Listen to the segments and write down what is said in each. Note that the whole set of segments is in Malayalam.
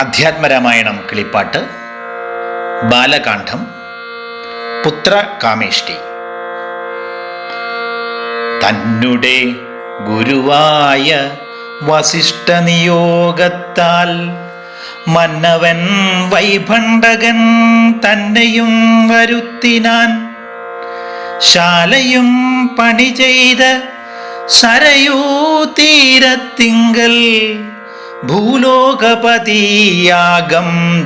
അധ്യാത്മരാമായണം കിളിപ്പാട്ട് ബാലകാന്ഡം പുത്രകാമേഷ്ടി. തന്നെ ഗുരുവായ വസിഷ്ഠ നിയോഗത്താൽ മന്നവൻ വൈഭണ്ഡകൻ തന്നെയും വരുത്തിനാൻ. ശാലയും പണി ചെയ്ത സരയൂ തീരത്തിങ്കൽ ഭൂലോകപതിയാഗം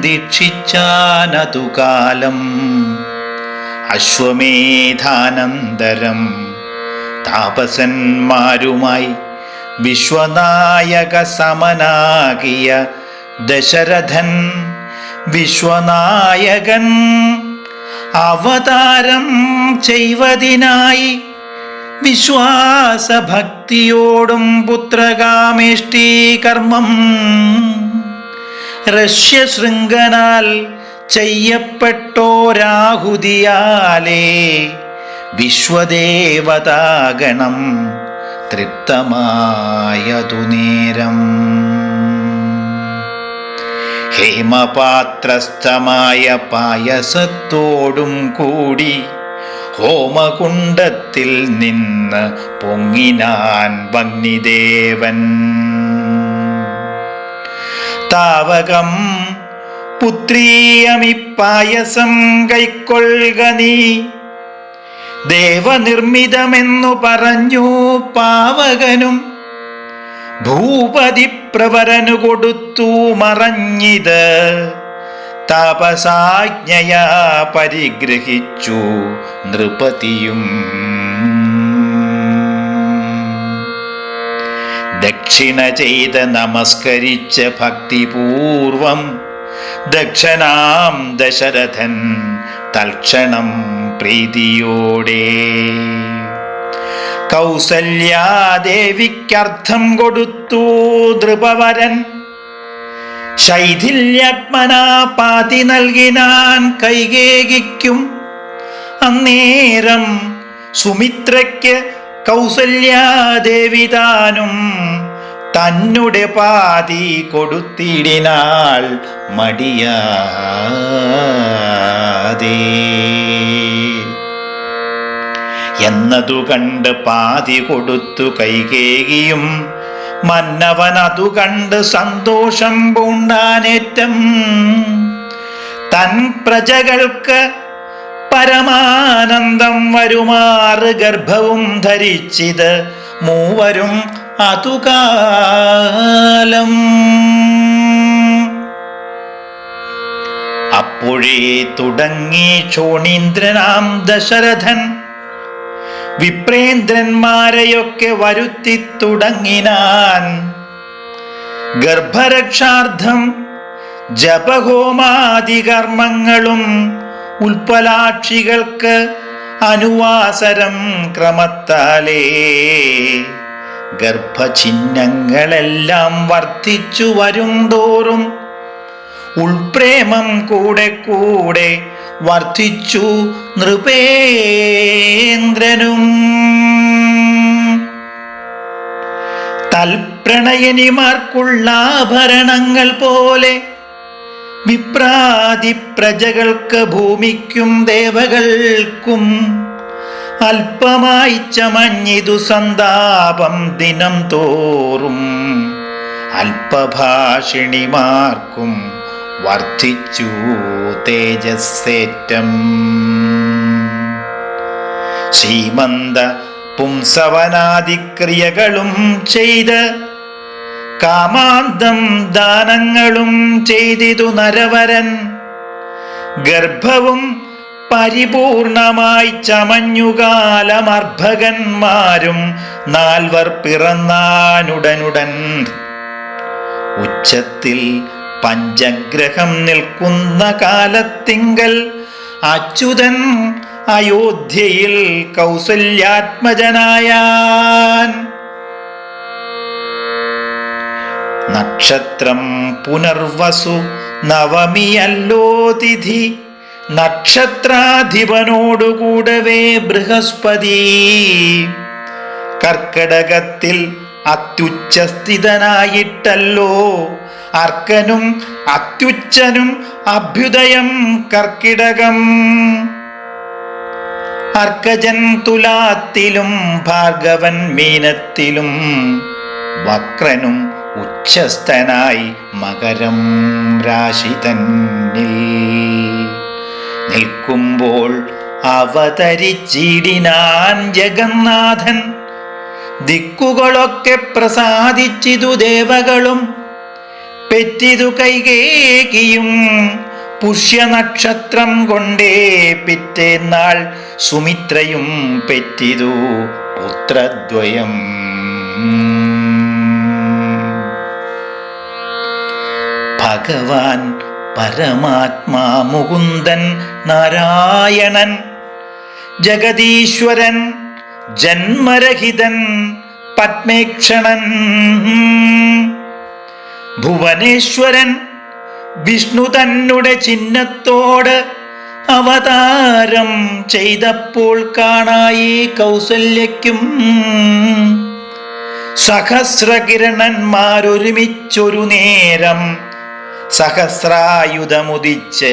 ദീക്ഷിച്ചാനതു കാലം. അശ്വമേധാനന്തരം താപസന്മാരുമായി വിശ്വനായക സമനാകിയ ദശരഥൻ വിശ്വനായകൻ അവതാരം ചെയ്വതിനായി വിശ്വാസഭക്തിയോടും പുത്രകാമേഷ്ടി കർമ്മം ഋഷ്യശൃംഗനാൽ ചെയ്യപ്പെട്ടോരാഹുതിയാലേ വിശ്വദേവതാഗണം തൃപ്തമായതു നേരം. ഹേമപാത്രസ്ഥമായ പായസത്തോടും കൂടി ഹോമകുണ്ഡത്തിൽ നിന്ന് പൊങ്ങിനാൻ വഗ്നിദേവൻ. താവകം പുത്രീയമിപ്പായസം കൈക്കൊള്ളുക നീ, ദേവനിർമ്മിതമെന്നു പറഞ്ഞു പാവകനും. ഭൂപതി പ്രവരനു കൊടുത്തു മറഞ്ഞിത്, താപസാജ്ഞയാ പരിഗ്രഹിച്ചു നൃപതിയും. ദക്ഷിണ ചെയ്ത് നമസ്കരിച്ച ഭക്തിപൂർവം ദക്ഷനാം ദശരഥൻ തൽക്ഷണം പ്രീതിയോടെ കൗസല്യാദേവിക്കർത്ഥം കൊടുത്തു നൃപവരൻ. ശൈഥില്യാത്മനാ പാതി നൽകിനാൻ കൈകേകിക്കും. അന്നേരം സുമിത്രയ്ക്ക് കൗസല്യാദേവി താനും തന്നെ പാതി കൊടുത്തിടിനാൾ മടിയാതെ. എന്നതു കണ്ട് പാതി കൊടുത്തു കൈകേകിയും മന്നവൻ അതു കണ്ട് സന്തോഷം പൂണ്ടാനേറ്റം. തൻ പ്രജകൾക്ക് പരമാനന്ദം വരുമാറ് ഗർഭവും ധരിച്ചിത് മൂവരും അതുകാലം. അപ്പോഴേ തുടങ്ങി ക്ഷോണീന്ദ്രനാം ദശരഥൻ വിപ്രേന്ദ്രന്മാരെയൊക്കെ വരുത്തി തുടങ്ങിനാൻ. ഗർഭരക്ഷാർത്ഥം ജപഹോമാദി കർമ്മങ്ങളും ഉൽപ്പലാക്ഷികൾക്ക് അനുവാസരം ക്രമത്താലേ ഗർഭഛിന്നങ്ങളെല്ലാം വർദ്ധിച്ചു വരും തോറും ഉൾപ്രേമം കൂടെ കൂടെ വർദ്ധിച്ചു നൃപേന്ദ്രനും. തൽപ്രണയനിമാർക്കുള്ള ആഭരണങ്ങൾ പോലെ വിപ്രാതി പ്രജകൾക്ക് ഭൂമിക്കും ദേവകൾക്കും അല്പമായി ചമഞ്ഞിതു സന്താപം ദിനം തോറും. അല്പഭാഷിണിമാർക്കും വർദ്ധിച്ചു തേജസ്സേറ്റം. ശ്രീമന്ത പുംസവനാദിക്രിയകളും ചെയ്ത് കാമാന്തം ദാനങ്ങളും ചെയ്തിതു നരവരൻ. ഗർഭവും പരിപൂർണമായി ചമഞ്ഞുകാലമർഭകന്മാരും 4 പിറന്നാനുടനുടൻ. ഉച്ചത്തിൽ പഞ്ചഗ്രഹം നിൽക്കുന്ന കാലത്തിങ്കൽ അച്യുതൻ അയോധ്യയിൽ കൗസല്യാത്മജനായാൻ. നക്ഷത്രം പുനർവസു നവമിയല്ലോ തിഥി. നക്ഷത്രാധിപനോടുകൂടവേ ബൃഹസ്പതി. കർക്കടകത്തിൽ അത്യുച്ചസ്ഥിതനായിട്ടല്ലോ അർക്കനും അത്യുച്ചനും അഭ്യുദയം കർക്കിടകം. അർക്കജൻ തുലാത്തിലും ഭാർഗവൻ മീനത്തിലും വക്രനും ഉച്ചസ്ഥനായി മകരം രാശി തന്നിൽ നിൽക്കുമ്പോൾ അവതരിച്ചിടിനാൻ ജഗന്നാഥൻ. ദിക്കുകളൊക്കെ പ്രസാദിച്ചിതു ദേവകളും പെറ്റിതു കൈകേകിയും പുഷ്യനക്ഷത്രം കൊണ്ടേ പിറ്റേന്നാൾ സുമിത്രയും പെറ്റിതു പുത്രദ്വയം. ഭഗവാൻ പരമാത്മാ മുകുന്ദൻ നാരായണൻ ജഗദീശ്വരൻ ജന്മരഹിതൻ പത്മേക്ഷണൻ ഭുവനേശ്വരൻ വിഷ്ണു തന്നെ ചിഹ്നത്തോട് അവതാരം ചെയ്തപ്പോൾ കാണായി കൗസല്യയ്ക്കും സഹസ്രകിരണന്മാരൊരുമിച്ചൊരു നേരം സഹസ്രായുധമുദിച്ച്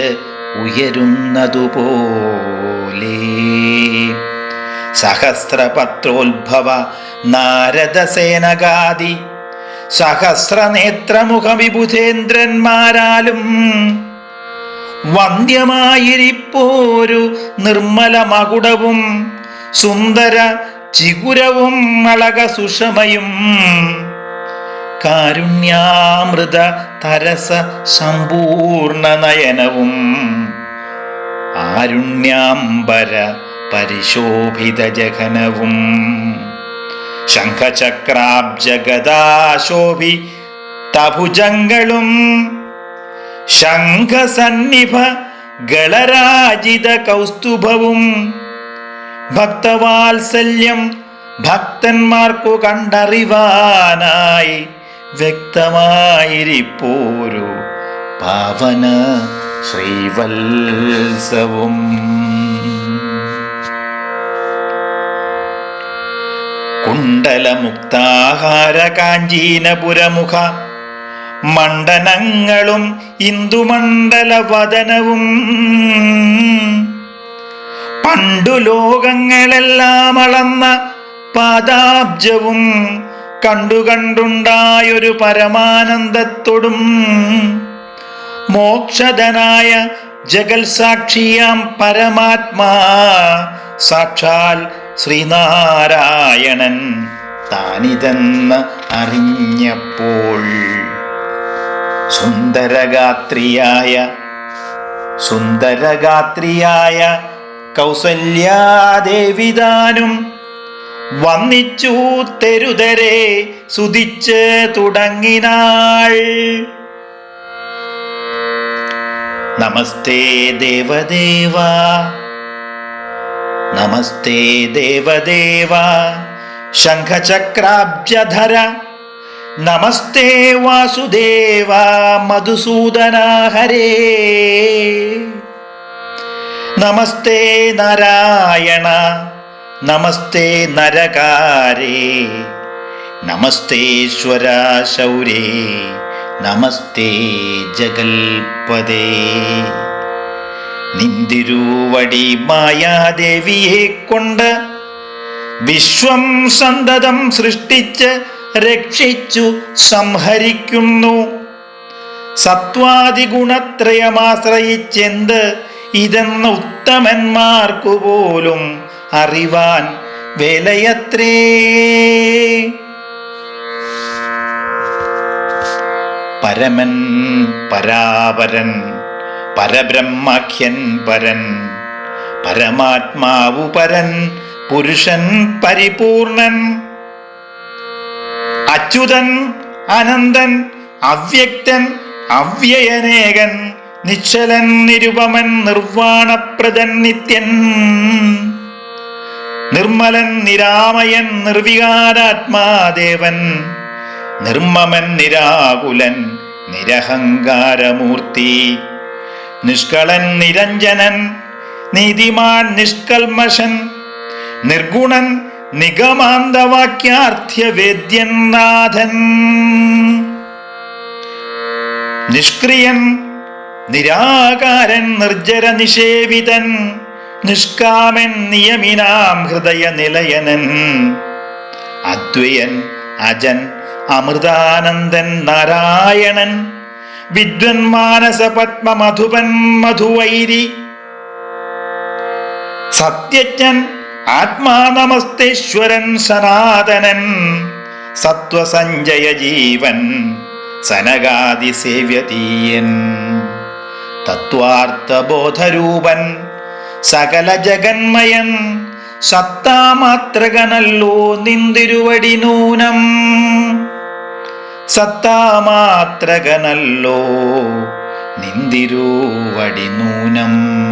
ഉയരുന്നതുപോലെ. സഹസ്രപത്രോത്ഭവ നാരദസേനകാദി സഹസ്രനേത്രമുഖ വിബുധേന്ദ്രന്മാരാലും വന്ധ്യമായിരിപ്പോരു നിർമ്മല മകുടവും സുന്ദര ചിഗുരവും അളക സുഷമയും കാരുണ്യാമൃത തരസ സമ്പൂർണ നയനവും ആരുണ്യാംബര പരിശോഭിത ജഘനവും ശംഖചക്രാബ്ജഗദാശോഭി തഭുജങ്ങളും ശംഖസന്നിഭ ഗളരാജിത കൗസ്തുഭവും ഭക്തവാത്സല്യം ഭക്തന്മാർക്കു കണ്ടറിവാനായി വ്യക്തമായിരിപ്പോരു പാവന ശ്രീവത്സവും. കുണ്ടലമുക്താഹാര കാഞ്ചീനപുരമുഖ മണ്ഡനങ്ങളും ഇന്ദുമണ്ഡല വദനവും പണ്ടു ലോകങ്ങളെല്ലാം അളന്ന പാദാബ്ജവും കണ്ടുണ്ടായൊരു പരമാനന്ദത്തോടും മോക്ഷധനായ ജഗൽ സാക്ഷിയാം പരമാത്മാ സാക്ഷാൽ ശ്രീനാരായണൻ താനിതെന്ന് അറിഞ്ഞപ്പോൾ സുന്ദരഗാത്രിയായ കൗസല്യാദേവിതാനും വന്നിച്ചു തെരുതരെ സുതിച്ച് തുടങ്ങിനാൾ. നമസ്തേ ദേവദേവ നമസ്തേ ദേവദേവ ശംഖചക്രാബ്ജധര നമസ്തേ വാസുദേവ മധുസൂദന ഹരേ നമസ്തേ നാരായണ നമസ്തേ നരകാരേ നമസ്തേശ്വര ശൗരേ നമസ്തേ ജഗൽപദേ. നിന്തിരുവടി മായാദേവിയെ കൊണ്ട് വിശ്വം സന്തതം സൃഷ്ടിച്ച് രക്ഷിച്ചു സംഹരിക്കുന്നു. സത്വാദി ഗുണത്രയമാശ്രയിച്ചെന്ത് ഇതെന്ന് ഉത്തമന്മാർക്കു പോലും അറിവാൻ വേലയത്രേ. പരമൻ പരാപരൻ പരബ്രഹ്മാഖ്യൻ പരൻ പരമാത്മാവു പരൻ പുരുഷൻ പരിപൂർണൻ അച്യുതൻ അനന്തൻ അവ്യക്തൻ അവ്യയനേകൻ നിശ്ചലൻ നിരുപമൻ നിർവാണപ്രദൻ നിത്യൻ നിർമ്മലൻ നിരാമയൻ നിർവികാരാത്മാദേവൻ നിർമ്മമൻ നിരാകുലൻ നിരഹങ്കാരമൂർത്തി നിഷ്കളൻ നിരഞ്ജനൻ നീതിമാൻ നിഷ്കൽമഷൻ നിർഗുണൻ നിഗമാന്തവാക്യാർത്ഥ്യവേദ്യൻ നാഥൻ. നിഷ്ക്രിയൻ നിരാകാരൻ നിർജ്ജര നിഷേവിതൻ നിഷ്കാമൻ നിയമിനാം ഹൃദയ നിലയനൻ അദ്വയൻ അജൻ അമൃതാനന്ദൻ നാരായണൻ വിദ്വൻ മാനസ പത്മ മധുപൻ മധുവൈരി സത്യജ്ഞൻ ആത്മാ നമസ്തേശ്വരൻ സനാതനൻ സത്വസഞ്ജയ ജീവൻ സനകാദി സേവ്യതീയൻ തത്വാർത്ഥബോധരൂപൻ സകല ജഗന്മയൻ സത്താമാത്രകനല്ലോ നിന്തിരുവടി നൂനം സത്താമാത്രകനല്ലോ നിന്തിരുവടി നൂനം.